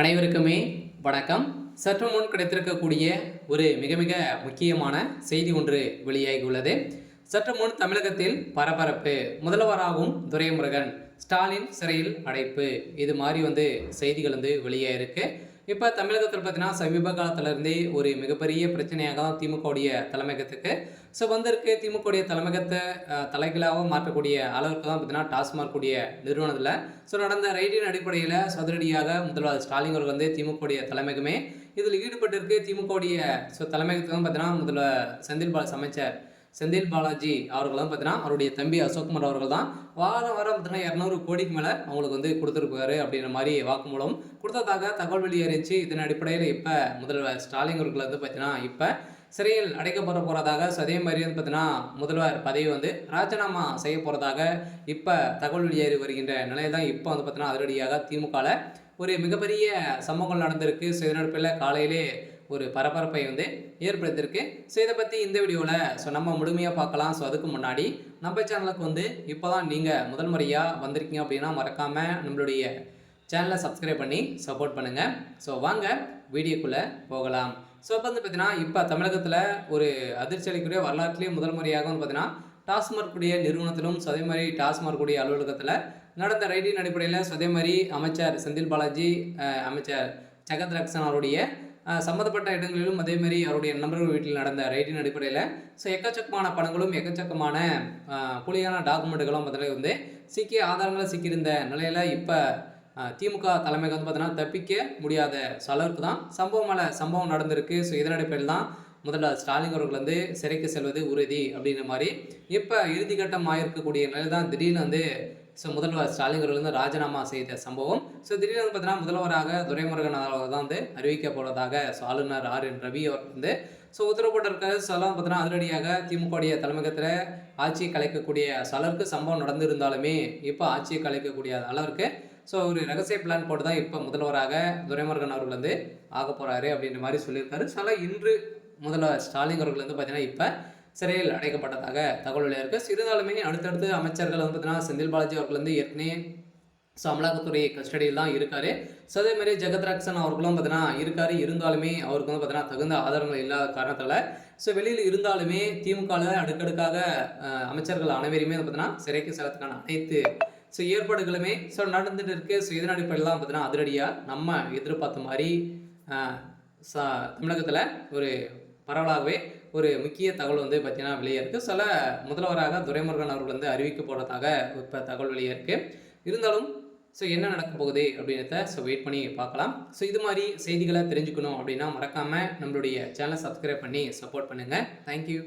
அனைவருக்குமே வணக்கம். சற்று முன் கிடைத்திருக்கக்கூடிய ஒரு மிக மிக முக்கியமான செய்தி ஒன்று வெளியாகியுள்ளது. சற்று முன் தமிழகத்தில் பரபரப்பு. முதல்வராகும் துரைமுருகன் ஸ்டாலின் சிறையில் அடைப்பு. இது மாதிரி செய்திகள் வெளியாயிருக்கு. இப்போ தமிழகத்தில் பார்த்தீங்கன்னா சமீப காலத்திலிருந்தே ஒரு மிகப்பெரிய பிரச்சனையாக தான் திமுகவுடைய தலைமையகத்துக்கு வந்திருக்கு. திமுகவுடைய தலைமையகத்தை தலைகளாக மாற்றக்கூடிய அளவுக்கு தான் பார்த்தீங்கன்னா டாஸ்மாக் உடைய நிறுவனத்தில் நடந்த ரைடின் அடிப்படையில் சதுரடியாக முதல்வர் ஸ்டாலின் அவர்கள் திமுகவுடைய தலைமையகமே இதில் ஈடுபட்டிருக்கு. திமுகவுடைய தலைமையகத்துக்கு பார்த்தீங்கன்னா முதல்வர் செந்தில் பாலாஜி அவர்கள் தான் பார்த்தீங்கன்னா அவருடைய தம்பி அசோக்குமார் அவர்கள் தான் வாரம் பார்த்தீங்கன்னா 200 கோடிக்கு மேலே அவங்களுக்கு கொடுத்துருப்பாரு அப்படின்ற மாதிரி வாக்குமூலம் கொடுத்ததாக தகவல் வெளியேறிச்சு. இதன் அடிப்படையில் இப்போ முதல்வர் ஸ்டாலின் அவர்கள் பார்த்தீங்கன்னா இப்போ சிறையில் அடைக்கப்பட போகிறதாக அதே மாதிரி பார்த்தீங்கன்னா முதல்வர் பதவி ராஜினாமா செய்ய போகிறதாக இப்போ தகவல் வெளியேறி வருகின்ற நிலையில் தான் இப்போ பார்த்தீங்கன்னா அதிரடியாக திமுகவில் ஒரு மிகப்பெரிய சம்பவங்கள் நடந்திருக்கு. இதனடிப்படையில் காலையிலே ஒரு பரபரப்பை ஏற்படுத்தியிருக்கு. இதை பற்றி இந்த வீடியோவில் நம்ம முழுமையாக பார்க்கலாம். அதுக்கு முன்னாடி நம்ம சேனலுக்கு இப்போ தான் நீங்கள் முதல் முறையாக வந்திருக்கீங்க அப்படின்னா மறக்காமல் நம்மளுடைய சேனலை சப்ஸ்கிரைப் பண்ணி சப்போர்ட் பண்ணுங்கள். வாங்க வீடியோக்குள்ளே போகலாம். இப்போ பார்த்தீங்கன்னா இப்போ தமிழகத்தில் ஒரு அதிர்ச்சி அளிக்கக்கூடிய வரலாற்றிலேயே முதல் முறையாக பார்த்தீங்கன்னா டாஸ்மாக் உடைய நிறுவனத்திலும் அதே மாதிரி டாஸ்மாக் உடைய அலுவலகத்தில் நடந்த ரைடின் அடிப்படையில் அதே மாதிரி அமைச்சர் செந்தில் பாலாஜி, அமைச்சர் ஜெகத் ரக்ஷன் அவருடைய சம்மந்தப்பட்ட இடங்களிலும் அதேமாரி அவருடைய நண்பர்கள் வீட்டில் நடந்த ரைடின் அடிப்படையில் எக்கச்சக்கமான பணங்களும் எக்கச்சக்கமான புலியான டாக்குமெண்ட்டுகளும் அதில் சிக்கிய ஆதாரங்களை சிக்கியிருந்த நிலையில் இப்போ திமுக தலைமைக்கு பார்த்தீங்கன்னா தப்பிக்க முடியாத அளவுக்கு தான் சம்பவம் நடந்திருக்கு. இதன் அடிப்படையில் தான் முதல்வர் ஸ்டாலின் அவர்கள் சிறைக்கு செல்வது உறுதி அப்படின்ற மாதிரி இப்போ இறுதிக்கட்டம் ஆயிருக்கக்கூடிய நிலையில் தான் திடீர்னு முதல்வர் ஸ்டாலின் அவர்கள் ராஜினாமா செய்த சம்பவம். திடீர்னு பார்த்தீங்கன்னா முதல்வராக துரைமுருகன் அவர்கள் தான் அறிவிக்கப்படுவதாக ஆளுநர் RN ரவி அவர் உத்தரவு போட்டிருக்காரு. பார்த்தீங்கன்னா அதிரடியாக திமுகவுடைய தலைமையகத்தில் ஆட்சியை கலைக்கக்கூடிய அளவுக்கு சம்பவம் நடந்திருந்தாலுமே இப்போ ஆட்சியை கலைக்கக்கூடிய அளவிற்கு ஒரு ரகசிய பிளான் போட்டு தான் இப்போ முதல்வராக துரைமுருகன் அவர்கள் ஆக போகிறாரு அப்படின்ற மாதிரி சொல்லியிருக்காரு. இன்று முதல்வர் ஸ்டாலின் அவர்கள் பார்த்தீங்கன்னா இப்போ சிறையில் அடைக்கப்பட்டதாக தகவல் வெளியாக இருந்தாலுமே அடுத்தடுத்து அமைச்சர்கள் பார்த்தீங்கன்னா செந்தில் பாலாஜி அவர்கள் ஏற்கனவே அமலாக்கத்துறை கஸ்டடியில் தான் இருக்காரு. அதே மாதிரி ஜெகத் ரக்ஷன் அவர்களும் பார்த்தீங்கன்னா இருந்தாலுமே அவருக்கு பார்த்தீங்கன்னா தகுந்த ஆதாரங்கள் இல்லாத காரணத்தால் வெளியில் இருந்தாலுமே திமுகவில் அடுக்கடுக்காக அமைச்சர்கள் அனைவருமே பார்த்தீங்கன்னா சிறைக்கு செல்லத்துக்கான அனைத்து ஏற்பாடுகளுமே நடந்துட்டு இருக்கு. இதன் அடிப்படையில் தான் பார்த்தீங்கன்னா அதிரடியாக நம்ம எதிர்பார்த்த மாதிரி தமிழகத்தில் ஒரு பரவலாகவே ஒரு முக்கிய தகவல் பார்த்தீங்கன்னா வெளியே இருக்குது. முதல்வராக துரைமுருகன் அவர்கள் அறிவிக்க போகிறதாக இப்போ தகவல் வெளியே இருக்குது. இருந்தாலும் என்ன நடக்க போகுது அப்படின்றத வெயிட் பண்ணி பார்க்கலாம். இது மாதிரி செய்திகளை தெரிஞ்சுக்கணும் அப்படின்னா மறக்காமல் நம்மளுடைய சேனலை சப்ஸ்கிரைப் பண்ணி சப்போர்ட் பண்ணுங்கள். தேங்க்யூ.